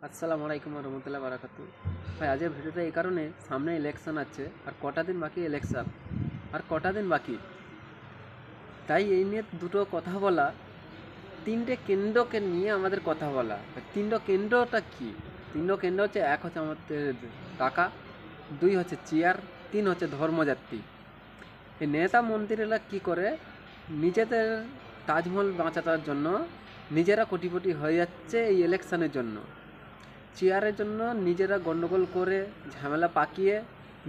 আসসালামু আলাইকুম রহমতুল্লাহ বারাকাতু। ভাই আজকের ভিডিওটা এই কারণে, সামনে ইলেকশন আছে আর কটা দিন বাকি ইলেকশন, আর কটা দিন বাকি, তাই এই নিয়ে দুটো কথা বলা। তিনটে কেন্দ্রকে নিয়ে আমাদের কথা বলা। তিনটে কেন্দ্রটা কি? তিনটে কেন্দ্র হচ্ছে, এক হচ্ছে আমাদের টাকা, দুই হচ্ছে চেয়ার, তিন হচ্ছে ধর্মজাতি। এই নেতা মন্ত্রীরা কি করে, নিজেদের তাজমহল বাঁচানোর জন্য নিজেরা কোটিপতি হয়ে যাচ্ছে এই ইলেকশনের জন্য। চেয়ারের জন্য নিজেরা গণ্ডগোল করে ঝামেলা পাকিয়ে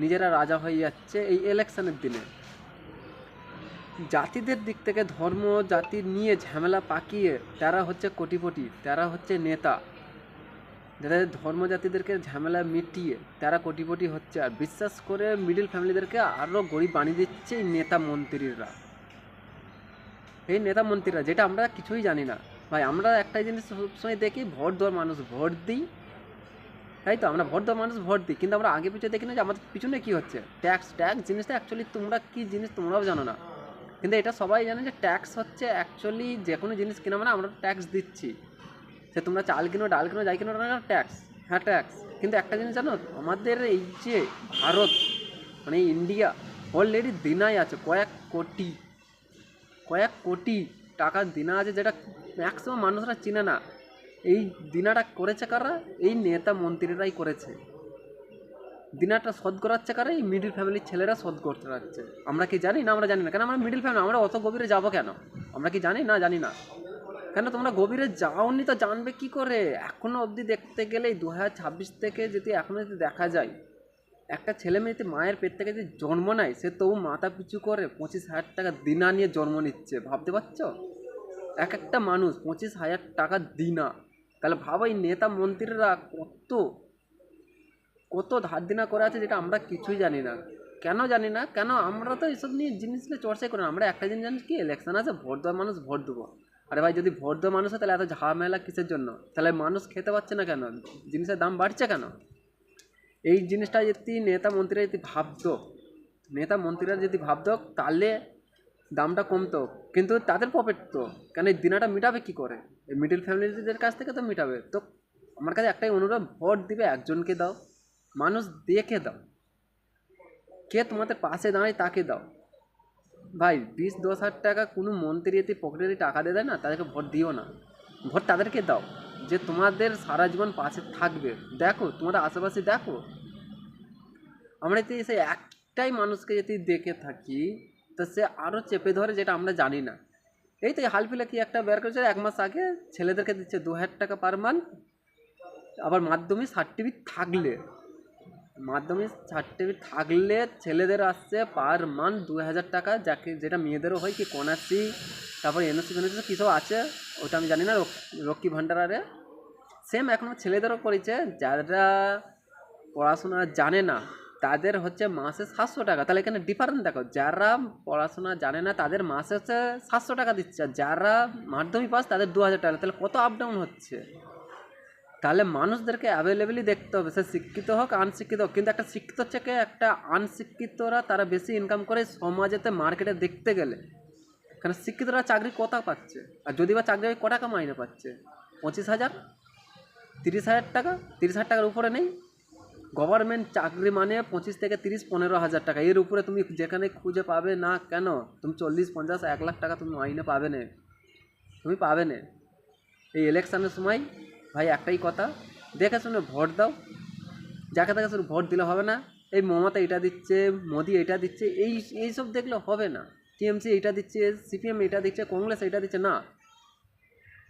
নিজেরা রাজা হয়ে যাচ্ছে এই ইলেকশনের দিনে। জাতিদের দিক থেকে ধর্ম জাতি নিয়ে ঝামেলা পাকিয়ে তারা হচ্ছে কোটিপতি, তারা হচ্ছে নেতা। যাদের ধর্ম জাতিদেরকে ঝামেলা মিটিয়ে তারা কোটিপতি হচ্ছে, আর বিশ্বাস করে মিডিল ফ্যামিলিদেরকে আরও গরিব বানিয়ে দিচ্ছে এই নেতা মন্ত্রীরা। এই নেতা মন্ত্রীরা, যেটা আমরা কিছুই জানি না। ভাই আমরা একটাই জিনিস সবসময় দেখি, ভোট দেওয়ার মানুষ ভোট দিই, তাই তো আমরা ভোট দেওয়া মানুষ ভোট দিই, কিন্তু আমরা আগে পিছিয়ে দেখি না যে আমাদের পিছনে কী হচ্ছে। ট্যাক্স ট্যাক্স জিনিসটা অ্যাকচুয়ালি তোমরা কী জিনিস তোমরাও জানো না, কিন্তু এটা সবাই জানে যে ট্যাক্স হচ্ছে অ্যাকচুয়ালি যে কোনো জিনিস কিনা মানে আমরা ট্যাক্স দিচ্ছি। সে তোমরা চাল কিনো, ডাল কিনো, যাই কিনো না, ট্যাক্স, হ্যাঁ ট্যাক্স। কিন্তু একটা জিনিস জানো, আমাদের এই যে ভারত মানে ইন্ডিয়া অলরেডি দিনাই আছে কয়েক কোটি টাকার দিনা আছে, যেটা ম্যাক্সিমাম মানুষরা চিনে না। এই দিনাটা করেছে কারা? এই নেতা মন্ত্রীরাই করেছে। দিনাটা শোধ করাচ্ছে কারা? এই মিডিল ফ্যামিলির ছেলেরা শোধ করতে পারছে। আমরা কি জানি না? আমরা জানি না কেন? আমরা মিডিল ফ্যামিলি, আমরা অত গভীরে যাবো কেন? আমরা কি জানি না? জানি না কেন? তোমরা গভীরে যাওনি তো জানবে কি করে? এখনও অবধি দেখতে গেলে 2026 থেকে যদি এখনও যদি দেখা যায়, একটা ছেলে মেয়ে যদি মায়ের পেট থেকে যদি জন্ম নেয়, সে তবু মাথা পিছু করে 25,000 টাকা দিনা নিয়ে জন্ম নিচ্ছে। ভাবতে পারছো? এক একটা মানুষ 25,000 টাকা দিনা। তাহলে ভাবো এই নেতা মন্ত্রীরা কত কত ধার দিনা করে আছে, যেটা আমরা কিছুই জানি না। কেন জানি না? কেন আমরা তো এইসব নিয়ে জিনিস নিয়ে চর্চাই করি না। আমরা একটা জিনিস জানি, কি ইলেকশন আছে, ভোট দেওয়ার মানুষ ভোট দেবো। আরে ভাই, যদি ভোট দেওয়া মানুষ হয় তাহলে এত ঝামেলা কিসের জন্য? তাহলে মানুষ খেতে পাচ্ছে না কেন? জিনিসের দাম বাড়ছে কেন? এই জিনিসটা যদি নেতা মন্ত্রীরা যদি ভাবতো, তাহলে দামটা কমতো। কিন্তু তাদের প্রফিট তো, কেন এই দিনাটা মিটাবে কি করে? এই মিডিল ফ্যামিলিদের কাছ থেকে তো মিটাবে তো। আমার কাছে একটাই অনুরোধ, ভোট দিবে একজনকে দাও, মানুষ দেখে দাও, কে তোমাদের পাশে দাঁড়ায় তাকে দাও। ভাই 20-10 হাজার টাকা কোনো মন্ত্রী যদি পকেটে টাকা দিয়ে দেয় না, তাদেরকে ভোট দিও না। ভোট তাদেরকে দাও যে তোমাদের সারা জীবন পাশে থাকবে। দেখো তোমাদের আশেপাশে দেখো, আমরা যদি সেই একটাই মানুষকে যদি দেখে থাকি, তো সে আরও চেপে ধরে, যেটা আমরা জানি না। এই তো হালফিলা কি একটা বের করেছে 1 মাস আগে, ছেলেদেরকে দিচ্ছে 2,000 টাকা পার মান্থ। আবার মাধ্যমিক সার্টিফিকেট থাকলে ছেলেদের আসছে পার মান্থ 2,000 টাকা, যেটা মেয়েদেরও হয়, কি কন্যাশ্রী, তারপর এনএসসি ফেনএসসি কী সব আছে, ওটা আমি জানি না। লক্ষ্মী ভাণ্ডারে সেম এখন ছেলেদেরও করেছে। যারা পড়াশোনা জানে না তাদের হচ্ছে মাসে 700 টাকা। তাহলে এখানে ডিফারেন্স দেখো, যারা পড়াশোনা জানে না তাদের মাসে হচ্ছে 700 টাকা দিচ্ছে, আর যারা মাধ্যমিক পাস তাদের 2,000 টাকা। তাহলে কত আপ ডাউন হচ্ছে? তাহলে মানুষদেরকে অ্যাভেলেবেলই দেখতে হবে, সে শিক্ষিত হোক আনশিক্ষিত হোক। কিন্তু একটা শিক্ষিত থেকে একটা আনশিক্ষিতরা তারা বেশি ইনকাম করে সমাজেতে, মার্কেটে দেখতে গেলে। কারণ শিক্ষিতরা চাকরি কত পাচ্ছে, আর যদি বা চাকরি হয় ক টাকা মাইনে পাচ্ছে? 25,000, 30,000 টাকা, 30,000 টাকার উপরে নেই। গভর্নমেন্ট চাকরি মানে 25 থেকে 30, 15,000 টাকা। এর উপরে তুমি যেখানে খুঁজে পাবে না কেন, তুমি 40, 50, 1 লাখ টাকা তুমি মাইনে পাবে না, তুমি পাবে না। এই ইলেকশানের সময় ভাই একটাই কথা, দেখে শুনে ভোট দাও। যাকে তাকে শুধু ভোট দিলে হবে না। এই মমতা এটা দিচ্ছে, মোদি এটা দিচ্ছে, এইসব দেখলে হবে না। টিএমসি এটা দিচ্ছে, সিপিএম এটা দিচ্ছে, কংগ্রেস এটা দিচ্ছে না।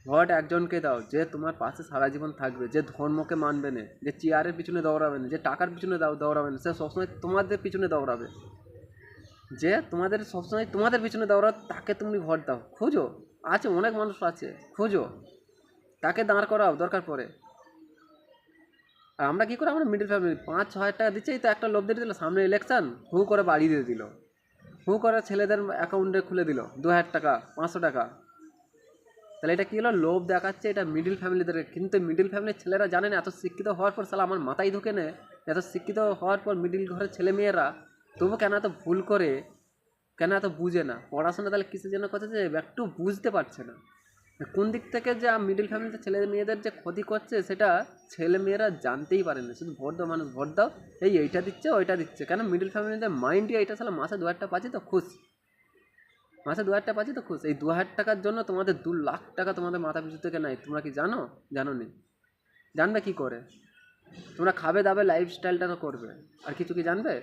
ভোট একজনকে দাও যে তোমার পাশে সারা জীবন থাকবে, যে ধর্মকে মানবে না, যে চেয়ারের পিছনে দৌড়াবে না, যে টাকার পিছনে দৌড়াবে না, সে সবসময় তোমাদের পিছনে দৌড়াবে। যে তোমাদের সবসময় তোমাদের পিছনে দৌড়াবে, তাকে তুমি ভোট দাও। খুঁজো, আছে অনেক মানুষ আছে, খুঁজো, তাকে দাঁড় করাও দরকার পড়ে। আর আমরা কী করে, আমরা মিডিল ফ্যামিলি 5-6 হাজার টাকা দিচ্ছি, তো একটা লোভ দিয়ে দিল, সামনে ইলেকশন হু করে বাড়ি দিয়ে দিল, হু করে ছেলেদের অ্যাকাউন্টে খুলে দিল 2,000 টাকা, 500 টাকা। তাহলে এটা কী হলো? লোভ দেখাচ্ছে এটা মিডিল ফ্যামিলিদেরকে। কিন্তু মিডিল ফ্যামিলির ছেলেরা জানে না, এত শিক্ষিত হওয়ার পর সালা আমার মাথায় ঢুকে নেয়, এত শিক্ষিত হওয়ার পর মিডিল ঘরের ছেলে মেয়েরা তবু কেন এত ভুল করে, কেন এত বুঝে না পড়াশোনা? তাহলে কিসের জন্য করছে যে একটু বুঝতে পারছে না। কোন দিক থেকে যে মিডিল ফ্যামিলিতে ছেলে মেয়েদের যে ক্ষতি করছে সেটা ছেলে মেয়েরা জানতেই পারে না, শুধু ভোট দাও মানুষ ভোট দাও, এইটা দিচ্ছে ওইটা দিচ্ছে, কেন মিডিল ফ্যামিলিদের মাইন্ডই এইটা, সালা মাসে 2,000 পাচ্ছি তো খুশ, মাসে 2,000 পাচ্ছি তো খুশ। এই 2,000 টাকার জন্য তোমাদের 2 লাখ টাকা তোমাদের মাথা পিছু থেকে নেয়, তোমরা কি জানো? জানো নি? জানবে কি করে? তোমরা খাবে দাবে লাইফস্টাইলটা তো করবে, আর কিছু কি জানবে?